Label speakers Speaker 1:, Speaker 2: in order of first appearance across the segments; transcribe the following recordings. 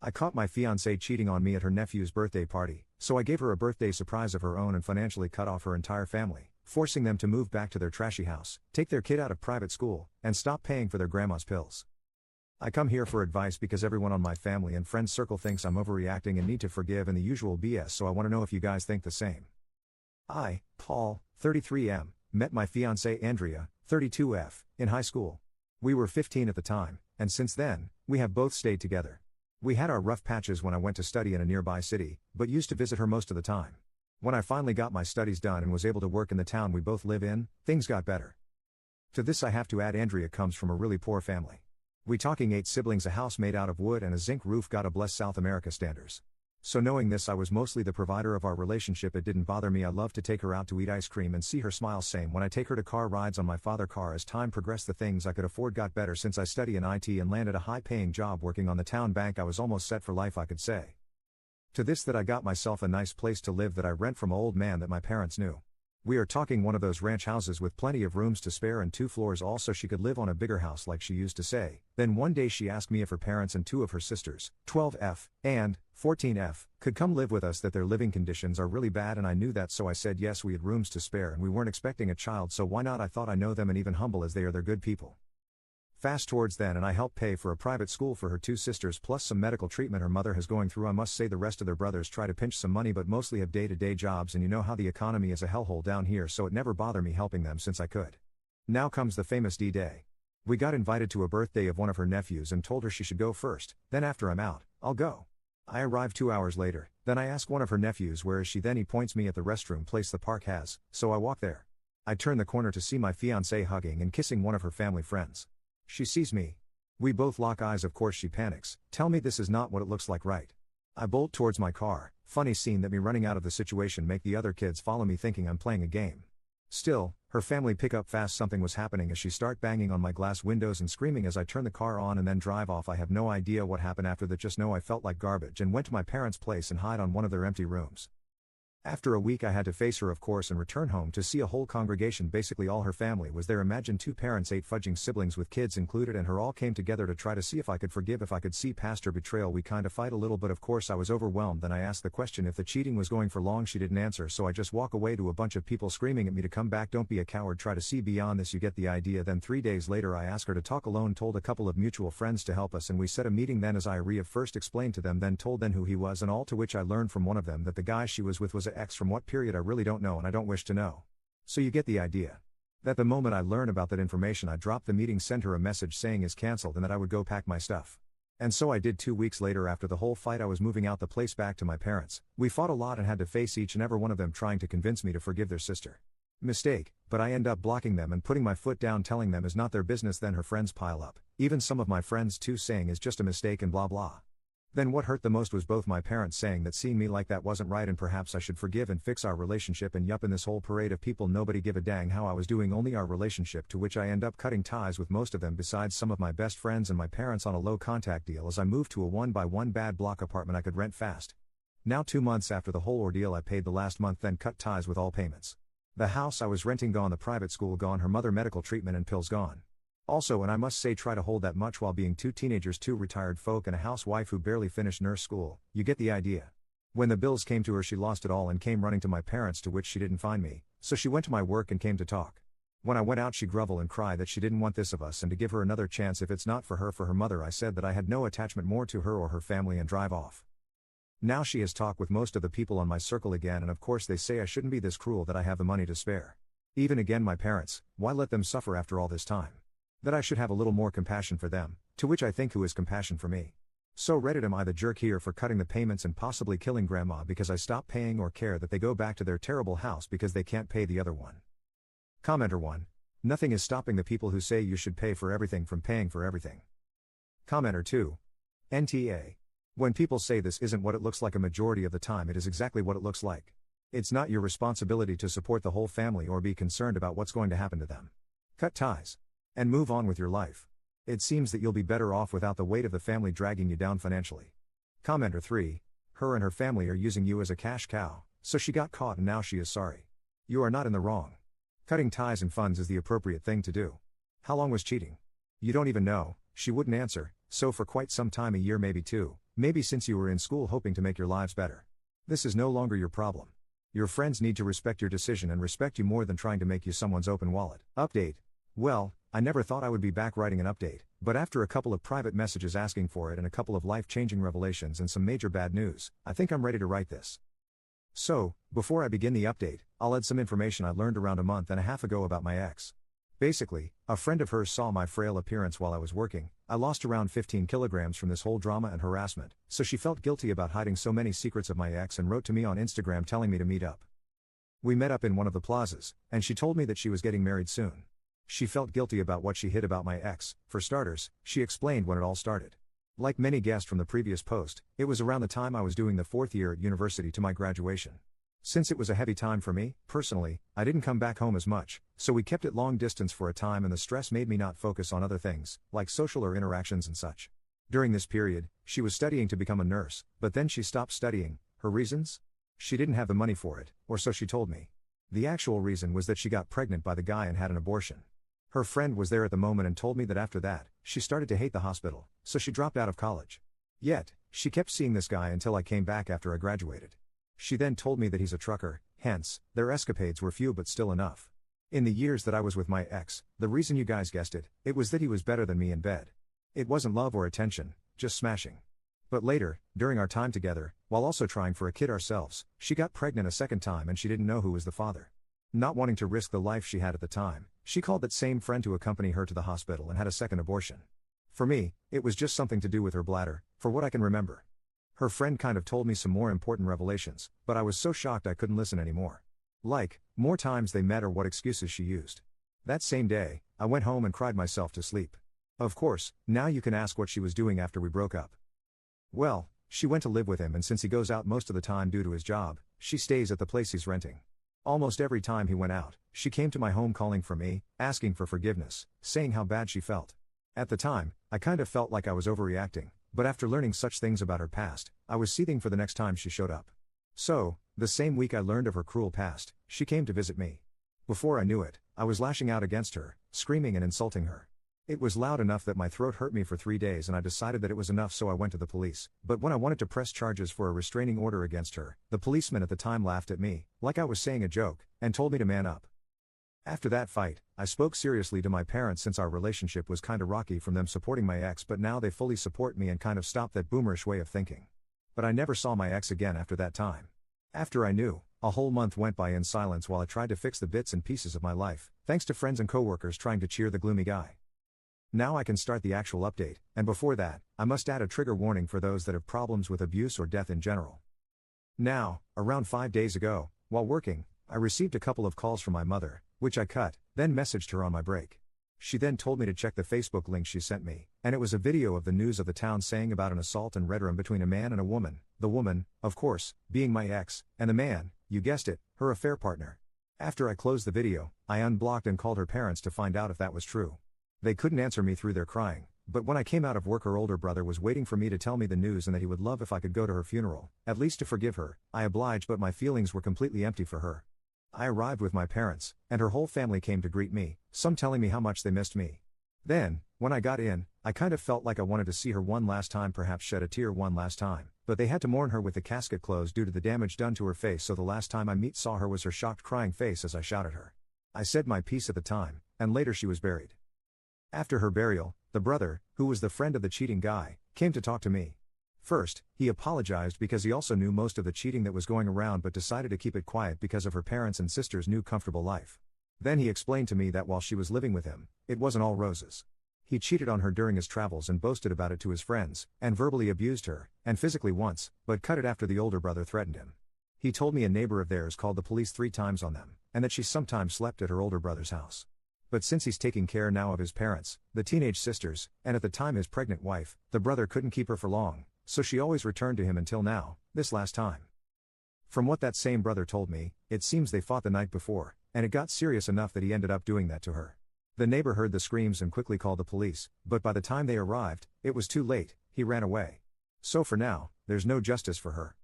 Speaker 1: I caught my fiancée cheating on me at her nephew's birthday party, so I gave her a birthday surprise of her own and financially cut off her entire family, forcing them to move back to their trashy house, take their kid out of private school, and stop paying for their grandma's pills. I come here for advice because everyone on my family and friends circle thinks I'm overreacting and need to forgive and the usual BS, so I want to know if you guys think the same. I, Paul, 33M, met my fiancée Andrea, 32F, in high school. We were 15 at the time, and since then, we have both stayed together. We had our rough patches when I went to study in a nearby city, but used to visit her most of the time. When I finally got my studies done and was able to work in the town we both live in, things got better. To this I have to add Andrea comes from a really poor family. We talking 8 siblings, a house made out of wood and a zinc roof, gotta bless South America standards. So knowing this, I was mostly the provider of our relationship. It didn't bother me. I loved to take her out to eat ice cream and see her smile. Same when I take her to car rides on my father car. As time progressed, the things I could afford got better. Since I study in IT and landed a high-paying job working on the town bank, I was almost set for life, I could say. To this that I got myself a nice place to live that I rent from an old man that my parents knew. We are talking one of those ranch houses with plenty of rooms to spare and 2 floors all, so she could live on a bigger house like she used to say. Then one day she asked me if her parents and 2 of her sisters, 12F and 14F, could come live with us, that their living conditions are really bad, and I knew that, so I said yes. We had rooms to spare and we weren't expecting a child, so why not? I thought I know them, and even humble as they are, they're good people. Fast towards then, and I helped pay for a private school for her 2 sisters plus some medical treatment her mother has going through. I must say the rest of their brothers try to pinch some money but mostly have day-to-day jobs, and you know how the economy is a hellhole down here, so it never bothered me helping them since I could. Now comes the famous D-Day. We got invited to a birthday of one of her nephews and told her she should go first, then after I'm out, I'll go. I arrive 2 hours later, then I ask one of her nephews where is she, then he points me at the restroom place the park has, so I walk there. I turn the corner to see my fiancée hugging and kissing one of her family friends. She sees me. We both lock eyes. Of course she panics, tell me this is not what it looks like, right? I bolt towards my car. Funny scene that me running out of the situation make the other kids follow me thinking I'm playing a game. Still, her family pick up fast something was happening as she start banging on my glass windows and screaming as I turn the car on and then drive off. I have no idea what happened after that, just know I felt like garbage and went to my parents' place and hide on one of their empty rooms. After a week I had to face her of course and return home to see a whole congregation, basically all her family was there. Imagine 2 parents, 8 fudging siblings with kids included, and her all came together to try to see if I could forgive, if I could see past her betrayal. We kinda fight a little, but of course I was overwhelmed. Then I asked the question if the cheating was going for long. She didn't answer, so I just walk away to a bunch of people screaming at me to come back. Don't be a coward, try to see beyond this, you get the idea. Then 3 days later I asked her to talk alone, told a couple of mutual friends to help us, and we set a meeting. Then as I first explained to them, then told them who he was and all, to which I learned from one of them that the guy she was with was an ex. From what period I really don't know and I don't wish to know. So you get the idea. That the moment I learned about that information I dropped the meeting, sent her a message saying is cancelled and that I would go pack my stuff. And so I did. 2 weeks later, after the whole fight, I was moving out the place back to my parents. We fought a lot and had to face each and every one of them trying to convince me to forgive their sister. Mistake, but I end up blocking them and putting my foot down, telling them is not their business. Then her friends pile up, even some of my friends too, saying is just a mistake and blah blah. Then what hurt the most was both my parents saying that seeing me like that wasn't right and perhaps I should forgive and fix our relationship, and yup, in this whole parade of people nobody give a dang how I was doing, only our relationship, to which I end up cutting ties with most of them besides some of my best friends and my parents on a low contact deal as I moved to a 1-by-1 bad block apartment I could rent fast. Now 2 months after the whole ordeal I paid the last month, then cut ties with all payments. The house I was renting gone, the private school gone, her mother medical treatment and pills gone. Also, and I must say, try to hold that much while being 2 teenagers, 2 retired folk and a housewife who barely finished nurse school, you get the idea. When the bills came to her she lost it all and came running to my parents, to which she didn't find me, so she went to my work and came to talk. When I went out she groveled and cried that she didn't want this of us and to give her another chance if it's not for her mother. I said that I had no attachment more to her or her family and drive off. Now she has talked with most of the people on my circle again, and of course they say I shouldn't be this cruel, that I have the money to spare. Even again my parents, why let them suffer after all this time? That I should have a little more compassion for them, to which I think who is compassion for me? So Reddit, am I the jerk here for cutting the payments and possibly killing grandma because I stopped paying, or care that they go back to their terrible house because they can't pay the other one? Commenter 1. Nothing is stopping the people who say you should pay for everything from paying for everything. Commenter 2. NTA. When people say this isn't what it looks like, a majority of the time it is exactly what it looks like. It's not your responsibility to support the whole family or be concerned about what's going to happen to them. Cut ties. And move on with your life. It seems that you'll be better off without the weight of the family dragging you down financially. Commenter 3. Her and her family are using you as a cash cow, so she got caught and now she is sorry. You are not in the wrong. Cutting ties and funds is the appropriate thing to do. How long was cheating? You don't even know. She wouldn't answer, so for quite some time, a year maybe 2, Maybe since you were in school hoping to make your lives better. This is no longer your problem. Your friends need to respect your decision and respect you more than trying to make you someone's open wallet. Update. Well, I never thought I would be back writing an update, but after a couple of private messages asking for it and a couple of life-changing revelations and some major bad news, I think I'm ready to write this. So, before I begin the update, I'll add some information I learned around a month and a half ago about my ex. Basically, a friend of hers saw my frail appearance while I was working. I lost around 15 kilograms from this whole drama and harassment, so she felt guilty about hiding so many secrets of my ex and wrote to me on Instagram telling me to meet up. We met up in one of the plazas, and she told me that she was getting married soon. She felt guilty about what she hid about my ex. For starters, she explained when it all started. Like many guessed from the previous post, it was around the time I was doing the 4th year at university to my graduation. Since it was a heavy time for me, personally, I didn't come back home as much, so we kept it long distance for a time and the stress made me not focus on other things, like social or interactions and such. During this period, she was studying to become a nurse, but then she stopped studying. Her reasons? She didn't have the money for it, or so she told me. The actual reason was that she got pregnant by the guy and had an abortion. Her friend was there at the moment and told me that after that, she started to hate the hospital, so she dropped out of college. Yet, she kept seeing this guy until I came back after I graduated. She then told me that he's a trucker, hence, their escapades were few but still enough. In the years that I was with my ex, the reason you guys guessed it, it was that he was better than me in bed. It wasn't love or attention, just smashing. But later, during our time together, while also trying for a kid ourselves, she got pregnant a second time and she didn't know who was the father. Not wanting to risk the life she had at the time, she called that same friend to accompany her to the hospital and had a second abortion. For me, it was just something to do with her bladder, for what I can remember. Her friend kind of told me some more important revelations, but I was so shocked I couldn't listen anymore. Like, more times they met or what excuses she used. That same day, I went home and cried myself to sleep. Of course, now you can ask what she was doing after we broke up. Well, she went to live with him and since he goes out most of the time due to his job, she stays at the place he's renting. Almost every time he went out, she came to my home calling for me, asking for forgiveness, saying how bad she felt. At the time, I kind of felt like I was overreacting. But after learning such things about her past, I was seething for the next time she showed up. So, the same week I learned of her cruel past, she came to visit me. Before I knew it, I was lashing out against her, screaming and insulting her. It was loud enough that my throat hurt me for 3 days and I decided that it was enough so I went to the police. But when I wanted to press charges for a restraining order against her, the policeman at the time laughed at me, like I was saying a joke, and told me to man up. After that fight, I spoke seriously to my parents since our relationship was kinda rocky from them supporting my ex but now they fully support me and kind of stopped that boomerish way of thinking. But I never saw my ex again after that time. After I knew, a whole month went by in silence while I tried to fix the bits and pieces of my life, thanks to friends and coworkers trying to cheer the gloomy guy. Now I can start the actual update, and before that, I must add a trigger warning for those that have problems with abuse or death in general. Now, around 5 days ago, while working, I received a couple of calls from my mother, which I cut, then messaged her on my break. She then told me to check the Facebook link she sent me, and it was a video of the news of the town saying about an assault and red room between a man and a woman, the woman, of course, being my ex, and the man, you guessed it, her affair partner. After I closed the video, I unblocked and called her parents to find out if that was true. They couldn't answer me through their crying, but when I came out of work her older brother was waiting for me to tell me the news and that he would love if I could go to her funeral, at least to forgive her. I obliged but my feelings were completely empty for her. I arrived with my parents, and her whole family came to greet me, some telling me how much they missed me. Then, when I got in, I kind of felt like I wanted to see her one last time, perhaps shed a tear one last time, but they had to mourn her with the casket closed due to the damage done to her face, so the last time I saw her was her shocked crying face as I shouted her. I said my piece at the time, and later she was buried. After her burial, the brother, who was the friend of the cheating guy, came to talk to me. First, he apologized because he also knew most of the cheating that was going around but decided to keep it quiet because of her parents' and sister's new comfortable life. Then he explained to me that while she was living with him, it wasn't all roses. He cheated on her during his travels and boasted about it to his friends, and verbally abused her, and physically once, but cut it after the older brother threatened him. He told me a neighbor of theirs called the police 3 times on them, and that she sometimes slept at her older brother's house. But since he's taking care now of his parents, the teenage sisters, and at the time his pregnant wife, the brother couldn't keep her for long, so she always returned to him until now, this last time. From what that same brother told me, it seems they fought the night before, and it got serious enough that he ended up doing that to her. The neighbor heard the screams and quickly called the police, but by the time they arrived, it was too late, he ran away. So for now, there's no justice for her.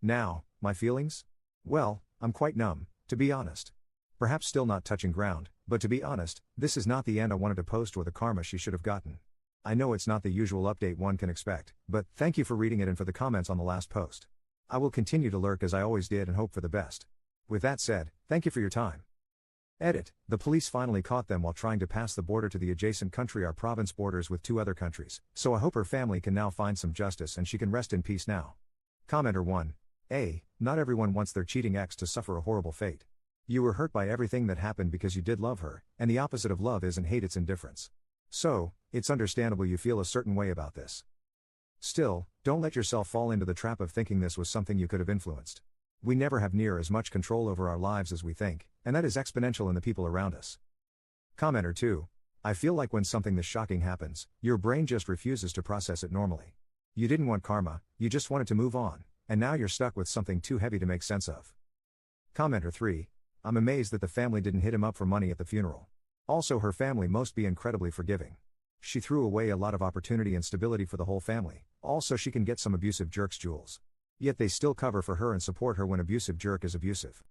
Speaker 1: Now, my feelings? Well, I'm quite numb, to be honest. Perhaps still not touching ground, but to be honest, this is not the end I wanted to post or the karma she should have gotten. I know it's not the usual update one can expect, but thank you for reading it and for the comments on the last post. I will continue to lurk as I always did and hope for the best. With that said, thank you for your time. Edit. The police finally caught them while trying to pass the border to the adjacent country. Our province borders with 2 other countries, so I hope her family can now find some justice and she can rest in peace now. Commenter 1. Not everyone wants their cheating ex to suffer a horrible fate. You were hurt by everything that happened because you did love her, and the opposite of love isn't hate, it's indifference. So, it's understandable you feel a certain way about this. Still, don't let yourself fall into the trap of thinking this was something you could have influenced. We never have near as much control over our lives as we think, and that is exponential in the people around us. Commenter 2. I feel like when something this shocking happens, your brain just refuses to process it normally. You didn't want karma, you just wanted to move on, and now you're stuck with something too heavy to make sense of. Commenter 3. I'm amazed that the family didn't hit him up for money at the funeral. Also, her family must be incredibly forgiving. She threw away a lot of opportunity and stability for the whole family, also she can get some abusive jerks' jewels. Yet they still cover for her and support her when abusive jerk is abusive.